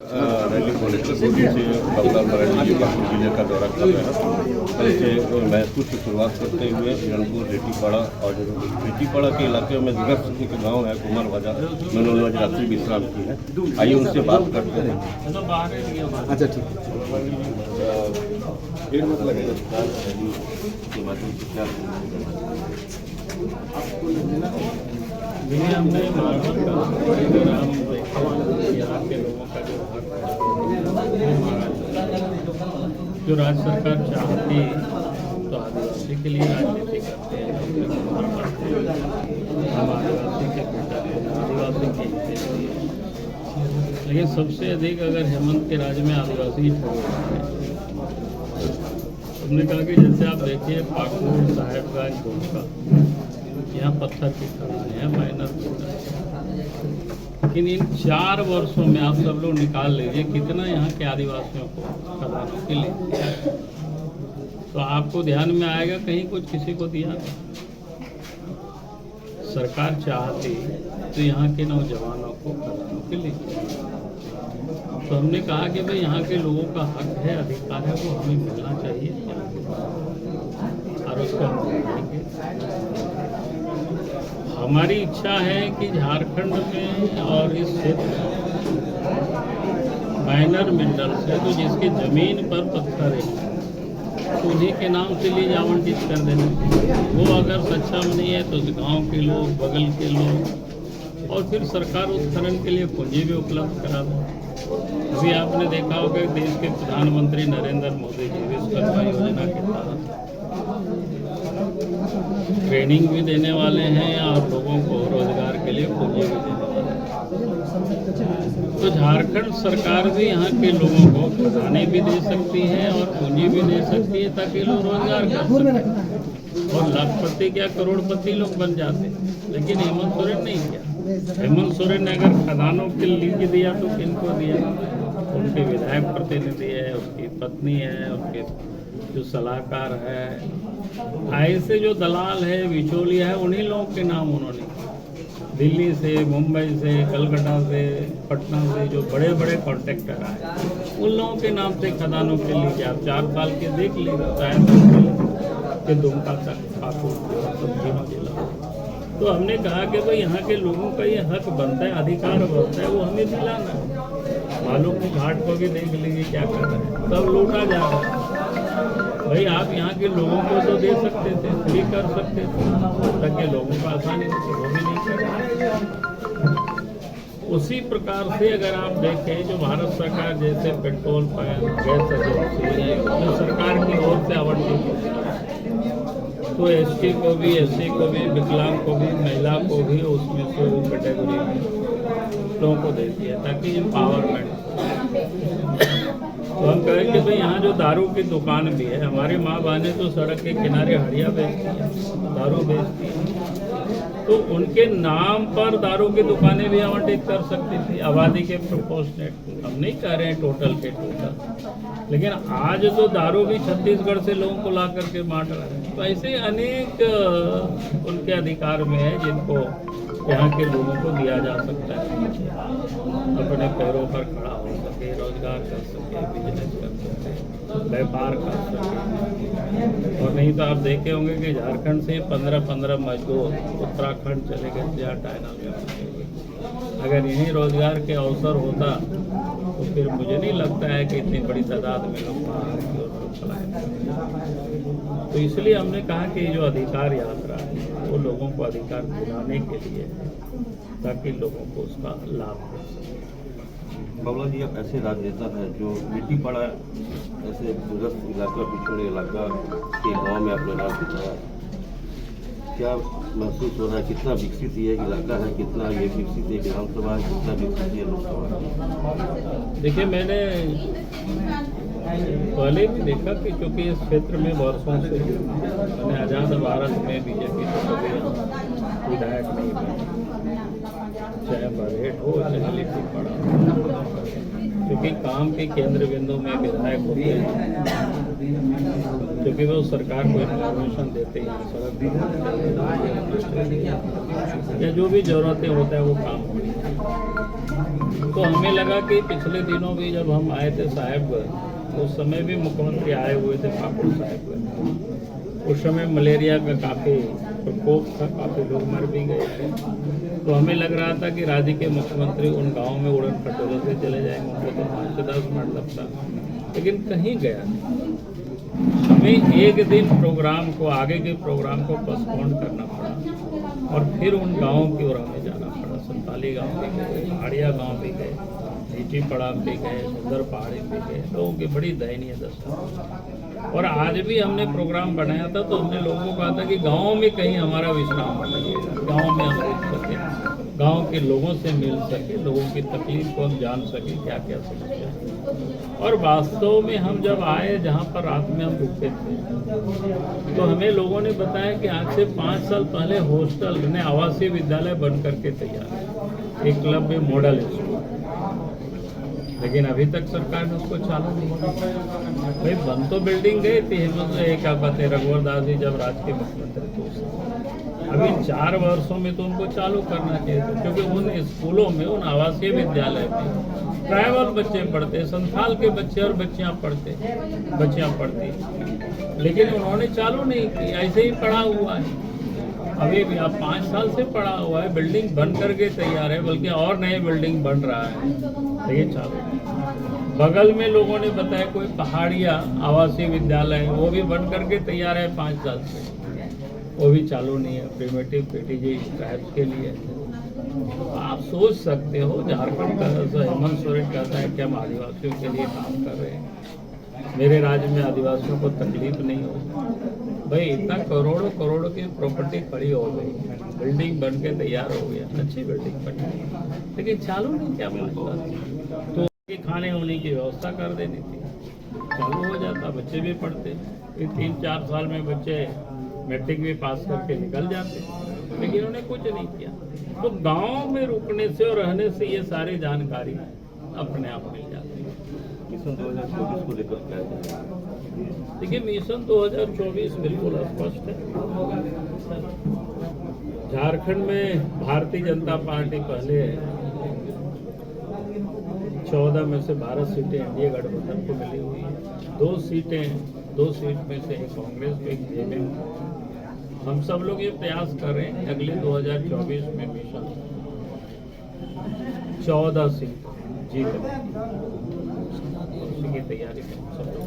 Rally को लेकर दो दिन से बाबूलाल मरांडी जिले का दौरा कर रहे हैं। कल से महसूस की शुरुआत करते हुए हिरणपुर रेतीपाड़ा और रेतीपाड़ा के इलाके में दूरस्थ एक गांव है कुमार बाजार में उन्होंने आज रात्रि विश्राम की है। आइए उनसे बात करते हैं। अच्छा ठीक डेढ़ मत लगेगा रैली के माध्यम से क्या हमने मार्केट का हम यहाँ के लोगों का जो हक जो राज्य सरकार चाहती तो आदिवासी के लिए राजनीति करते हैं, हम आदिवासी के बेटा आदिवासी के हित के लिए। लेकिन सबसे अधिक अगर हेमंत के राज्य में आदिवासी हमने कहा कि जैसे आप देखिए पाकुड़ साहेबगंज गोलका यहाँ पत्थर की खदानें हैं माइनर, लेकिन इन 4 वर्षों में आप सब लोग निकाल लीजिए कितना यहाँ के आदिवासियों को खदानों के लिए, तो आपको ध्यान में आएगा कहीं कुछ किसी को दिया नहीं। सरकार चाहती तो यहाँ के नौजवानों को खदानों के लिए, तो हमने कहा कि भाई यहाँ के लोगों का हक है, अधिकार है, वो हमें मिलना चाहिए और उसको हम देंगे। हमारी इच्छा है कि झारखंड में और इस क्षेत्र में माइनर मिनरल्स है तो जिसकी ज़मीन पर पत्थर है तो उन्हीं के नाम से लीज आवंटित कर देना। वो अगर सक्षम नहीं है तो गांव के लोग, बगल के लोग, और फिर सरकार उत्खनन के लिए पूंजी भी उपलब्ध करा दें। अभी आपने देखा होगा कि देश के प्रधानमंत्री नरेंद्र मोदी जी विश्वकर्मा योजना के तहत ट्रेनिंग भी देने वाले हैं और लोगों को रोजगार के लिए पूंजी भी देने वाले हैं। तो झारखंड सरकार भी यहाँ के लोगों को खजाने भी दे सकती है और पूंजी भी दे सकती है ताकि लोग रोजगार कर सकें और लाखपति क्या करोड़पति लोग बन जाते। लेकिन हेमंत सोरेन नहीं किया। हेमंत सोरेन ने अगर खदानों के लीज दिया तो किनको दिया? उनके विधायक प्रतिनिधि है, उसकी पत्नी है, उसके जो सलाहकार है, ऐसे जो दलाल है, बिचौलिया है, उन्हीं लोगों के नाम उन्होंने दिल्ली से, मुंबई से, कलकत्ता से, पटना से जो बड़े बड़े कॉन्ट्रैक्टर आए उन लोगों के नाम से खदानों के लिए आप 4 साल के देख लीजिए दुमका तक पाकुड़ सब तीनों जिला। तो हमने कहा कि भाई यहाँ के लोगों का ये हक बनता है, अधिकार बनता है, वो हमें दिलाना है। मालूम की घाट को भी देख लीजिए क्या कर रहे हैं, सब लूटा जा रहा है। भाई आप यहाँ के लोगों को तो दे सकते थे, फ्री कर सकते थे ताकि लोगों को आसानी होती, वो भी नहीं कर रहे। उसी प्रकार से अगर आप देखें जो भारत सरकार जैसे पेट्रोल पंप, गैस एजेंसी जो सरकार की ओर से आवंटित तो एसटी को भी, एससी को भी, विकलांग को भी, महिला को भी उसमें से वो कैटेगरी में लोगों को देती है ताकि एम्पावरमेंट। तो हम कहें कि भाई यहाँ जो दारू की दुकान भी है, हमारी माँ बहनें तो सड़क के किनारे हड़िया बेचती हैं, दारू बेचती हैं, तो उनके नाम पर दारू की दुकानें भी आवंटित कर सकती थी आबादी के प्रोपोर्शनेट। हम नहीं कह रहे हैं टोटल के टोटल, लेकिन आज तो दारू भी छत्तीसगढ़ से लोगों को ला करके बांट रहे हैं। तो ऐसे अनेक उनके अधिकार में है जिनको यहाँ के लोगों को दिया जा सकता है, अपने पैरों पर खड़ा हो सके, रोजगार कर सके, बिजनेस कर सके, व्यापार कर सके। और नहीं तो आप देखे होंगे कि झारखंड से 15-15 मजदूर उत्तराखंड चले गए या टाइना में। अगर यहीं रोजगार के अवसर होता तो फिर मुझे नहीं लगता है कि इतनी बड़ी तादाद में लोग बाहर की ओर चलाएं। तो इसलिए हमने कहा कि जो अधिकार यात्रा है वो लोगों को अधिकार दिलाने के लिए है ताकि लोगों को उसका लाभ मिल सके। बाबूलाल जी, आप ऐसे राजनेता है जो रेतीपाड़ा ऐसे दूरस्थ इलाका, पिछड़े इलाका के गांव में आपने राज दिखाया, क्या महसूस हो रहा है? कितना विकसित ये इलाका है, कितना ये विकसित है विधानसभा है, कितना विकसित है लोकसभा? देखिए, मैंने पहले भी देखा कि चूँकि इस क्षेत्र में वर्षों से मैंने आज़ाद भारत में बीजेपी से कभी विधायक नहीं बने, चाहे बरहेट हो चाहे रेतीपाड़ा, क्योंकि काम के केंद्र बिंदु में विधायक होते हैं, क्योंकि वो सरकार को इन्फॉर्मेशन देते हैं, सड़क या जो भी ज़रूरतें होता है वो काम होती है। तो हमें लगा कि पिछले दिनों भी जब हम आए थे साहेबगंज, उस समय भी मुख्यमंत्री आए हुए थे पाकुड़ साहेबगंज। उस समय मलेरिया का काफ़ी प्रकोप था, काफ़ी लोग मर भी गए थे। तो हमें लग रहा था कि राज्य के मुख्यमंत्री उन गाँव में उड़न खटोलों से चले जाएंगे, उनको तो 5 से 10 मिनट लगता, लेकिन कहीं गया नहीं। हमें एक दिन प्रोग्राम को, आगे के प्रोग्राम को पोस्टपोन करना पड़ा और फिर उन गाँव की ओर हमें जाना पड़ा। संताली गांव भी गए, पहाड़िया गांव भी गए, नीची पड़ा भी गए, सुंदर पहाड़ी भी गए। लोगों की बड़ी दयनीय दशा। और आज भी हमने प्रोग्राम बनाया था तो हमने लोगों को कहा था कि गाँव में कहीं हमारा विश्राम बने, गाँव में हम रुक सकें, गाँव के लोगों से मिल सके, लोगों की तकलीफ को हम जान सके, क्या क्या समस्या है। और वास्तव में हम जब आए जहाँ पर रात में हम रुके थे तो हमें लोगों ने बताया कि आज से 5 साल पहले हॉस्टल ने आवासीय विद्यालय बन करके तैयार है, एकलव्य मॉडल स्कूल, लेकिन अभी तक सरकार ने उसको चालू नहीं किया। भाई बन तो बिल्डिंग गई थी, क्या कहते हैं, रघुवर दास जी जब राज्य के मुख्यमंत्री थे, अभी 4 वर्षों में तो उनको चालू करना चाहिए था, क्योंकि उन स्कूलों में, उन आवासीय विद्यालय में ट्राइबल बच्चे पढ़ते, संथाल के बच्चे और बच्चियां पढ़ती, लेकिन उन्होंने चालू नहीं की, ऐसे ही पड़ा हुआ है। अभी भी अब 5 साल से पड़ा हुआ है, बिल्डिंग बन करके तैयार है, बल्कि और नए बिल्डिंग बन रहा है, तो ये चालू नहीं। बगल में लोगों ने बताया कोई पहाड़िया आवासीय विद्यालय है, वो भी बन करके तैयार है 5 साल से, वो भी चालू नहीं है, प्रिमिटिव पीटीजी ट्राइब्स के लिए। आप सोच सकते हो, झारखंड का हेमंत सोरेन कहता है कि हम आदिवासियों के लिए काम कर रहे हैं, मेरे राज्य में आदिवासियों को तकलीफ नहीं हो। भाई इतना करोड़ों की प्रॉपर्टी पड़ी हो गई, बिल्डिंग बन के तैयार हो गया, अच्छी बिल्डिंग बनी, लेकिन चालू नहीं किया 5 साल। तो खाने होने की व्यवस्था कर देनी थी, चालू हो जाता, बच्चे भी पढ़ते, 3-4 साल में बच्चे मैट्रिक भी पास करके निकल जाते, लेकिन उन्होंने कुछ नहीं किया। तो गांव में रुकने से और रहने से ये सारी जानकारी अपने आप मिल जाती है। मिशन 2024 को लेकर क्या है? देखिए, मिशन 2024 बिल्कुल स्पष्ट है। झारखंड में भारतीय जनता पार्टी पहले 14 में से 12 सीटें एनडीए गठबंधन को मिली हुई है, 2 सीट में से एक कांग्रेस को, एक जेडीयू। हम सब लोग ये प्रयास कर रहे हैं अगले 2024 में मिशन 14 सीट जीत, उसी की तैयारी में सब लोग